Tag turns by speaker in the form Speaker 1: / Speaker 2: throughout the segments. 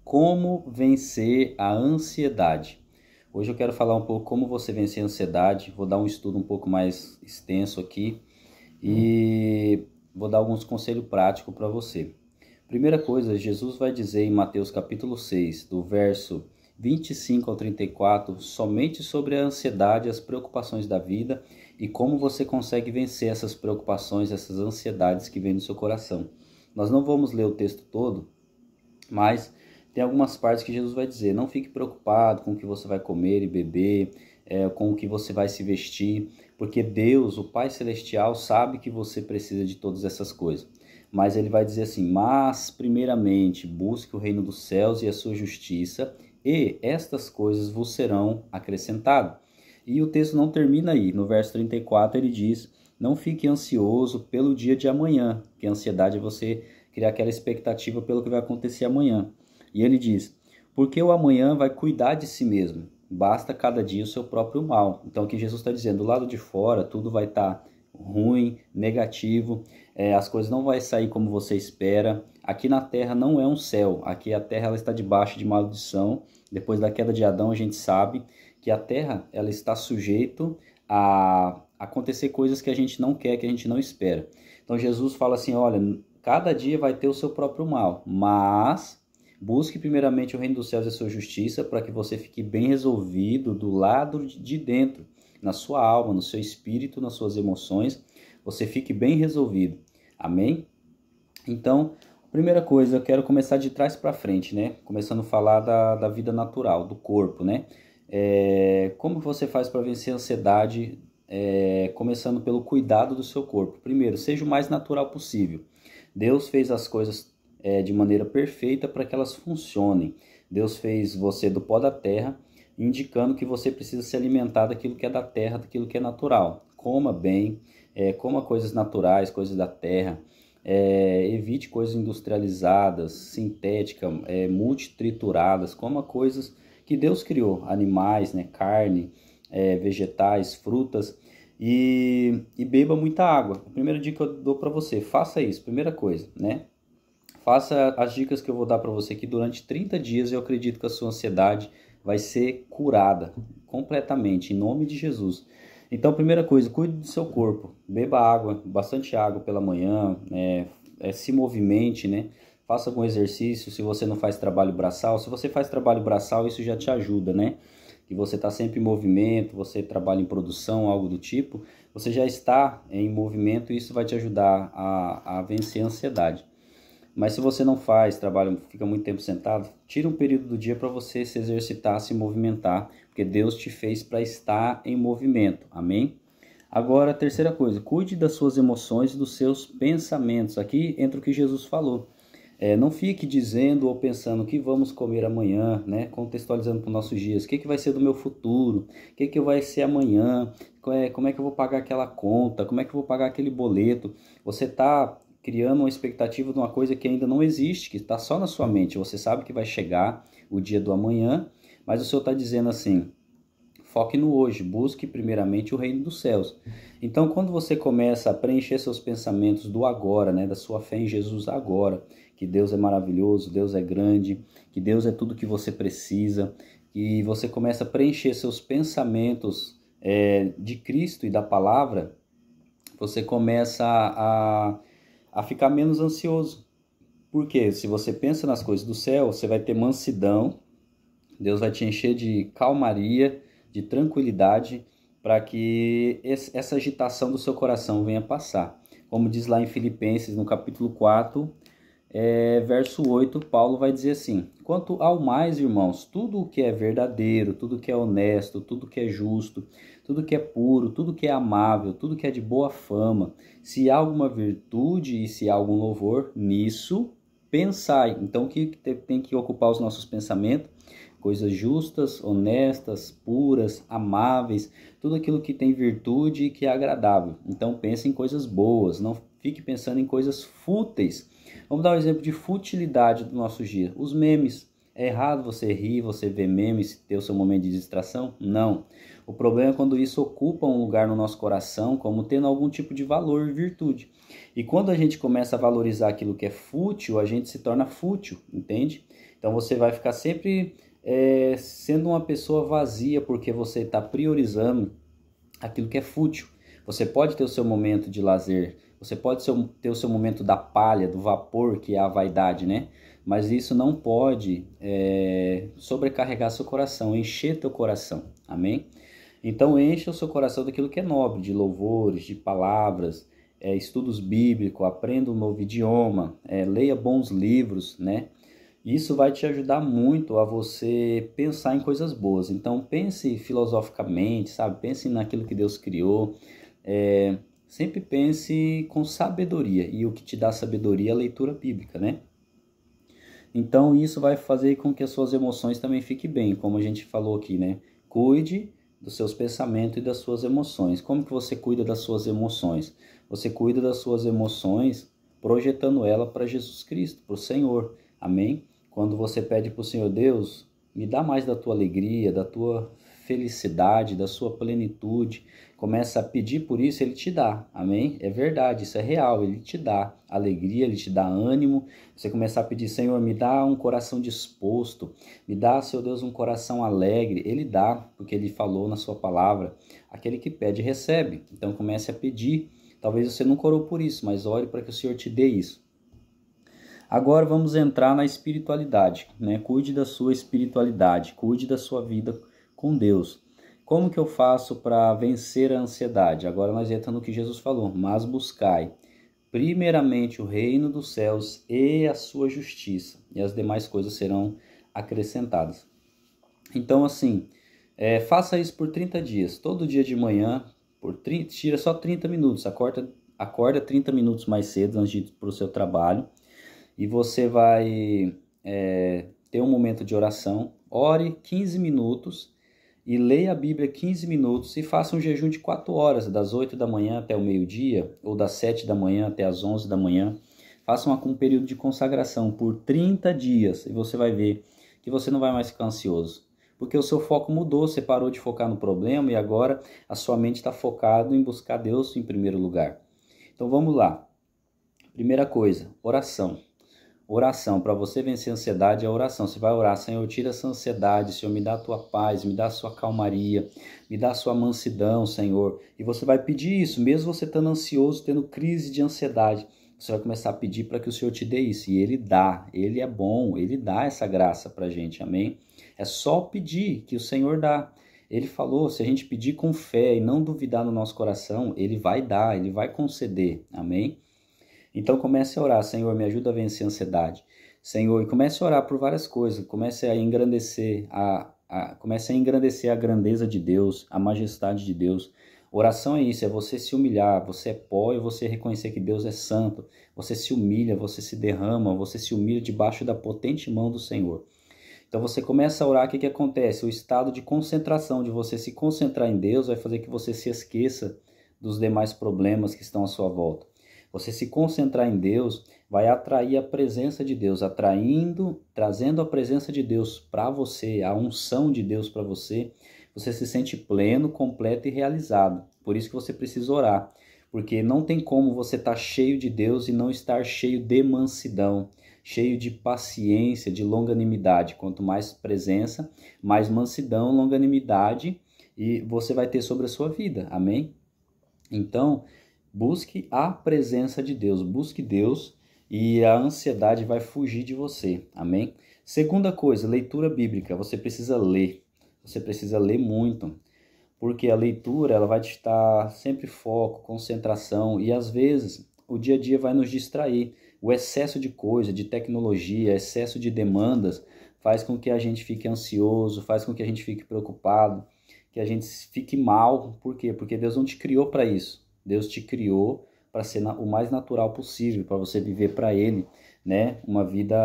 Speaker 1: Como vencer a ansiedade? Hoje eu quero falar um pouco como você vencer a ansiedade. Vou dar um estudo um pouco mais extenso aqui e vou dar alguns conselhos práticos para você. Primeira coisa, Jesus vai dizer em Mateus capítulo 6, do verso 25 ao 34, somente sobre a ansiedade e as preocupações da vida e como você consegue vencer essas preocupações, essas ansiedades que vêm no seu coração. Nós não vamos ler o texto todo, mas tem algumas partes que Jesus vai dizer: não fique preocupado com o que você vai comer e beber, com o que você vai se vestir, porque Deus, o Pai Celestial, sabe que você precisa de todas essas coisas. Mas ele vai dizer assim: mas primeiramente busque o reino dos céus e a sua justiça, e estas coisas vos serão acrescentadas. E o texto não termina aí. No verso 34 ele diz: não fique ansioso pelo dia de amanhã, que a ansiedade é você criar aquela expectativa pelo que vai acontecer amanhã. E ele diz: porque o amanhã vai cuidar de si mesmo, basta cada dia o seu próprio mal. Então o que Jesus está dizendo, do lado de fora tudo vai estar ruim, negativo, as coisas não vão sair como você espera. Aqui na terra não é um céu, aqui a terra ela está debaixo de maldição. Depois da queda de Adão a gente sabe que a terra ela está sujeita a acontecer coisas que a gente não quer, que a gente não espera. Então Jesus fala assim: olha, cada dia vai ter o seu próprio mal, mas busque primeiramente o reino dos céus e a sua justiça para que você fique bem resolvido do lado de dentro, na sua alma, no seu espírito, nas suas emoções, você fique bem resolvido. Amém? Então, primeira coisa, eu quero começar de trás para frente, né? Começando a falar da vida natural, do corpo, né? Como você faz para vencer a ansiedade? Começando pelo cuidado do seu corpo. Primeiro, seja o mais natural possível. Deus fez as coisas de maneira perfeita para que elas funcionem. Deus fez você do pó da terra, indicando que você precisa se alimentar daquilo que é da terra, daquilo que é natural. Coma bem, coma coisas naturais, coisas da terra. Evite coisas industrializadas, sintéticas, multitrituradas. Coma coisas que Deus criou, animais, né, carne, vegetais, frutas, e beba muita água. A primeira dica que eu dou para você: faça isso, primeira coisa, né? Faça as dicas que eu vou dar para você aqui durante 30 dias. Eu acredito que a sua ansiedade vai ser curada completamente, em nome de Jesus. Então, primeira coisa, cuide do seu corpo. Beba água, bastante água pela manhã, se movimente, né? Faça algum exercício. Se você não faz trabalho braçal, se você faz trabalho braçal, isso já te ajuda, né? Que você está sempre em movimento, você trabalha em produção, algo do tipo, você já está em movimento e isso vai te ajudar a vencer a ansiedade. Mas se você não faz trabalho, fica muito tempo sentado, tira um período do dia para você se exercitar, se movimentar, porque Deus te fez para estar em movimento, amém? Agora, a terceira coisa, cuide das suas emoções e dos seus pensamentos. Aqui entra o que Jesus falou. Não fique dizendo ou pensando o que vamos comer amanhã, né? Contextualizando para os nossos dias. O que vai ser do meu futuro? O que vai ser amanhã? Como é que eu vou pagar aquela conta? Como é que eu vou pagar aquele boleto? Você está criando uma expectativa de uma coisa que ainda não existe, que está só na sua mente. Você sabe que vai chegar o dia do amanhã, mas o Senhor está dizendo assim: foque no hoje, busque primeiramente o reino dos céus. Então, quando você começa a preencher seus pensamentos do agora, né, da sua fé em Jesus agora, que Deus é maravilhoso, Deus é grande, que Deus é tudo que você precisa, e você começa a preencher seus pensamentos de Cristo e da palavra, você começa a ficar menos ansioso. Porque se você pensa nas coisas do céu, você vai ter mansidão, Deus vai te encher de calmaria, de tranquilidade, para que essa agitação do seu coração venha passar. Como diz lá em Filipenses, no capítulo 4, verso 8, Paulo vai dizer assim: quanto ao mais, irmãos, tudo o que é verdadeiro, tudo o que é honesto, tudo o que é justo, tudo o que é puro, tudo o que é amável, tudo o que é de boa fama, se há alguma virtude e se há algum louvor, nisso pensai. Então o que tem que ocupar os nossos pensamentos? Coisas justas, honestas, puras, amáveis, tudo aquilo que tem virtude e que é agradável. Então pense em coisas boas, não fique pensando em coisas fúteis. Vamos dar um exemplo de futilidade do nosso dia. Os memes. É errado você rir, você ver memes, ter o seu momento de distração? Não. O problema é quando isso ocupa um lugar no nosso coração como tendo algum tipo de valor e virtude. E quando a gente começa a valorizar aquilo que é fútil, a gente se torna fútil, entende? Então você vai ficar sempre sendo uma pessoa vazia porque você está priorizando aquilo que é fútil. Você pode ter o seu momento de lazer, você pode ter o seu momento da palha, do vapor, que é a vaidade, né? Mas isso não pode sobrecarregar seu coração, encher teu coração, amém? Então encha o seu coração daquilo que é nobre, de louvores, de palavras, estudos bíblicos, aprenda um novo idioma, leia bons livros, né? Isso vai te ajudar muito a você pensar em coisas boas. Então pense filosoficamente, sabe? Pense naquilo que Deus criou. Sempre pense com sabedoria. E o que te dá sabedoria é a leitura bíblica, né? Então isso vai fazer com que as suas emoções também fiquem bem, como a gente falou aqui, né? Cuide dos seus pensamentos e das suas emoções. Como que você cuida das suas emoções? Você cuida das suas emoções projetando ela para Jesus Cristo, para o Senhor. Amém? Quando você pede para o Senhor, Deus, me dá mais da tua alegria, da tua felicidade, da sua plenitude. Começa a pedir por isso, Ele te dá. Amém? É verdade, isso é real. Ele te dá alegria, Ele te dá ânimo. Você começar a pedir, Senhor, me dá um coração disposto. Me dá, Senhor Deus, um coração alegre. Ele dá, porque Ele falou na sua palavra. Aquele que pede, recebe. Então comece a pedir. Talvez você nunca orou por isso, mas ore para que o Senhor te dê isso. Agora vamos entrar na espiritualidade, né? Cuide da sua espiritualidade, cuide da sua vida com Deus. Como que eu faço para vencer a ansiedade? Agora nós entramos no que Jesus falou, mas buscai primeiramente o reino dos céus e a sua justiça, e as demais coisas serão acrescentadas. Então assim, faça isso por 30 dias, todo dia de manhã, tira só 30 minutos, acorda 30 minutos mais cedo antes de ir para o seu trabalho, e você vai ter um momento de oração, ore 15 minutos e leia a Bíblia 15 minutos e faça um jejum de 4 horas, das 8 da manhã até o meio-dia, ou das 7 da manhã até as 11 da manhã. Faça um período de consagração por 30 dias e você vai ver que você não vai mais ficar ansioso. Porque o seu foco mudou, você parou de focar no problema e agora a sua mente está focada em buscar Deus em primeiro lugar. Então vamos lá. Primeira coisa, oração. Oração, para você vencer a ansiedade é oração. Você vai orar, Senhor, tira essa ansiedade, Senhor, me dá a tua paz, me dá a sua calmaria, me dá a sua mansidão, Senhor. E você vai pedir isso, mesmo você estando ansioso, tendo crise de ansiedade. Você vai começar a pedir para que o Senhor te dê isso. E Ele dá, Ele é bom, Ele dá essa graça para a gente, amém? É só pedir que o Senhor dá. Ele falou, se a gente pedir com fé e não duvidar no nosso coração, Ele vai dar, Ele vai conceder, amém? Então comece a orar, Senhor, me ajuda a vencer a ansiedade. Senhor, e comece a orar por várias coisas, comece a engrandecer a grandeza de Deus, a majestade de Deus. Oração é isso, é você se humilhar, você é pó e você reconhecer que Deus é santo. Você se humilha, você se derrama, você se humilha debaixo da potente mão do Senhor. Então você começa a orar, o que acontece? O estado de concentração, de você se concentrar em Deus, vai fazer que você se esqueça dos demais problemas que estão à sua volta. Você se concentrar em Deus vai atrair a presença de Deus, trazendo a presença de Deus para você, a unção de Deus para você. Você se sente pleno, completo e realizado. Por isso que você precisa orar, porque não tem como você estar cheio de Deus e não estar cheio de mansidão, cheio de paciência, de longanimidade. Quanto mais presença, mais mansidão, longanimidade e você vai ter sobre a sua vida. Amém? Então, busque a presença de Deus, busque Deus e a ansiedade vai fugir de você, amém? Segunda coisa, leitura bíblica, você precisa ler muito, porque a leitura ela vai te dar sempre foco, concentração e às vezes o dia a dia vai nos distrair. O excesso de coisa, de tecnologia, excesso de demandas faz com que a gente fique ansioso, faz com que a gente fique preocupado, que a gente fique mal. Por quê? Porque Deus não te criou para isso. Deus te criou para ser o mais natural possível, para você viver para Ele, né? Uma vida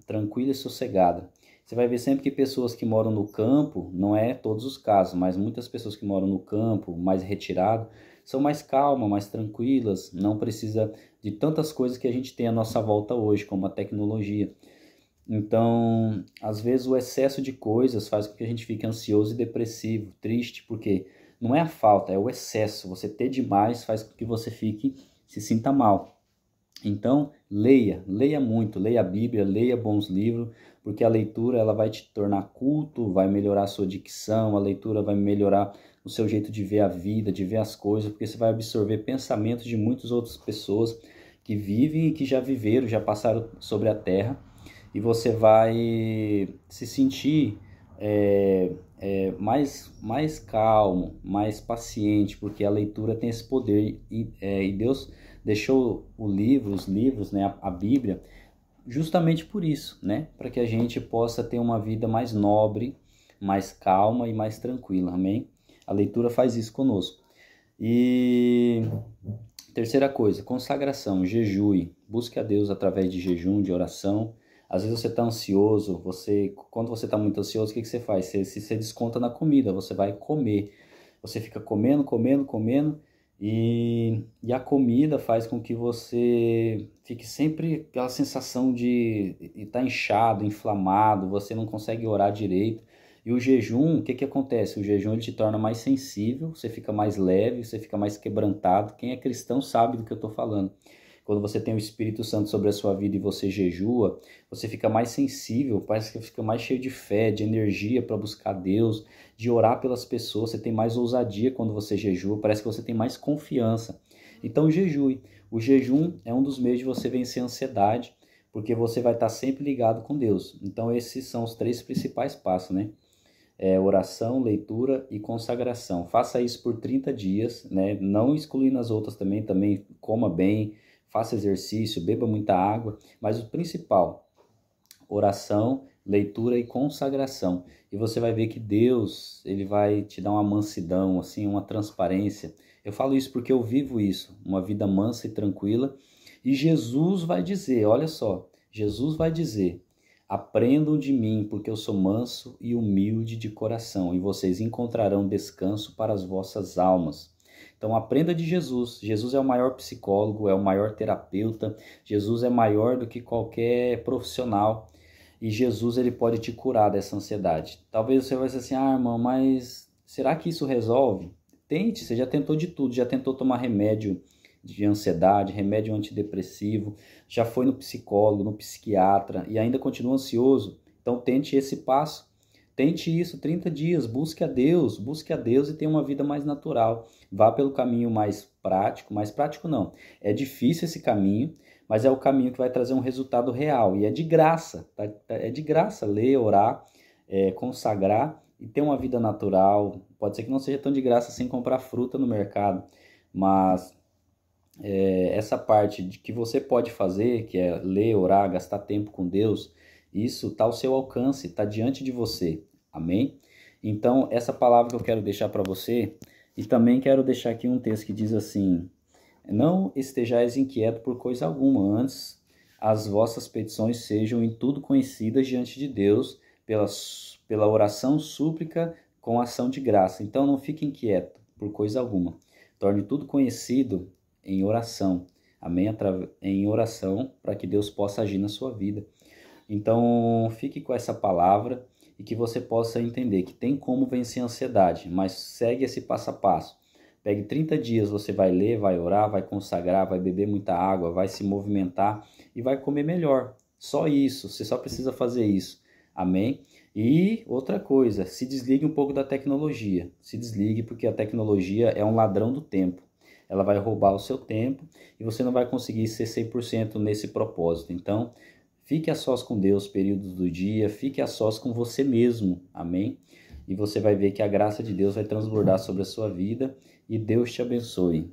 Speaker 1: tranquila e sossegada. Você vai ver sempre que pessoas que moram no campo, não é todos os casos, mas muitas pessoas que moram no campo, mais retirado, são mais calmas, mais tranquilas, não precisa de tantas coisas que a gente tem à nossa volta hoje, como a tecnologia. Então, às vezes o excesso de coisas faz com que a gente fique ansioso e depressivo, triste, porque não é a falta, é o excesso. Você ter demais faz com que você se sinta mal. Então, leia muito, leia a Bíblia, leia bons livros, porque a leitura ela vai te tornar culto, vai melhorar a sua dicção, a leitura vai melhorar o seu jeito de ver a vida, de ver as coisas, porque você vai absorver pensamentos de muitas outras pessoas que vivem e que já viveram, já passaram sobre a terra, e você vai se sentir mais calmo, mais paciente, porque a leitura tem esse poder e Deus deixou os livros, né, a Bíblia, justamente por isso, né, para que a gente possa ter uma vida mais nobre, mais calma e mais tranquila, amém? A leitura faz isso conosco. E terceira coisa, consagração, jejue, busque a Deus através de jejum, de oração. Às vezes você está ansioso, quando você está muito ansioso, o que você faz? Você desconta na comida, você vai comer. Você fica comendo, comendo, comendo, e a comida faz com que você fique sempre aquela sensação de estar inchado, inflamado, você não consegue orar direito. E o jejum, o que acontece? O jejum ele te torna mais sensível, você fica mais leve, você fica mais quebrantado. Quem é cristão sabe do que eu estou falando. Quando você tem o Espírito Santo sobre a sua vida e você jejua, você fica mais sensível, parece que fica mais cheio de fé, de energia para buscar Deus, de orar pelas pessoas, você tem mais ousadia quando você jejua, parece que você tem mais confiança. Então jejue. O jejum é um dos meios de você vencer a ansiedade, porque você vai estar sempre ligado com Deus. Então esses são os 3 principais passos, né? Oração, leitura e consagração. Faça isso por 30 dias, né? Não excluindo as outras também coma bem, faça exercício, beba muita água, mas o principal, oração, leitura e consagração. E você vai ver que Deus, ele vai te dar uma mansidão, assim, uma transparência. Eu falo isso porque eu vivo isso, uma vida mansa e tranquila. E Jesus vai dizer, olha só, Jesus vai dizer: aprendam de mim, porque eu sou manso e humilde de coração, e vocês encontrarão descanso para as vossas almas. Então aprenda de Jesus. Jesus é o maior psicólogo, é o maior terapeuta. Jesus é maior do que qualquer profissional. E Jesus ele pode te curar dessa ansiedade. Talvez você vai dizer assim, irmão, mas será que isso resolve? Tente, você já tentou de tudo, já tentou tomar remédio de ansiedade, remédio antidepressivo, já foi no psicólogo, no psiquiatra e ainda continua ansioso. Então tente esse passo. Tente isso 30 dias, busque a Deus e tenha uma vida mais natural. Vá pelo caminho mais prático não. É difícil esse caminho, mas é o caminho que vai trazer um resultado real. E é de graça, tá? É de graça ler, orar, consagrar e ter uma vida natural. Pode ser que não seja tão de graça sem comprar fruta no mercado, mas essa parte de que você pode fazer, que é ler, orar, gastar tempo com Deus, isso está ao seu alcance, está diante de você. Amém? Então, essa palavra que eu quero deixar para você, e também quero deixar aqui um texto que diz assim: não estejais inquietos por coisa alguma, antes as vossas petições sejam em tudo conhecidas diante de Deus, pela oração, súplica, com ação de graça. Então, não fique inquieto por coisa alguma. Torne tudo conhecido em oração. Amém? Em oração, para que Deus possa agir na sua vida. Então, fique com essa palavra e que você possa entender que tem como vencer a ansiedade, mas segue esse passo a passo. Pegue 30 dias, você vai ler, vai orar, vai consagrar, vai beber muita água, vai se movimentar e vai comer melhor. Só isso, você só precisa fazer isso. Amém? E outra coisa, se desligue um pouco da tecnologia. Se desligue porque a tecnologia é um ladrão do tempo. Ela vai roubar o seu tempo e você não vai conseguir ser 100% nesse propósito. Então, fique a sós com Deus períodos do dia, fique a sós com você mesmo, amém? E você vai ver que a graça de Deus vai transbordar sobre a sua vida e Deus te abençoe.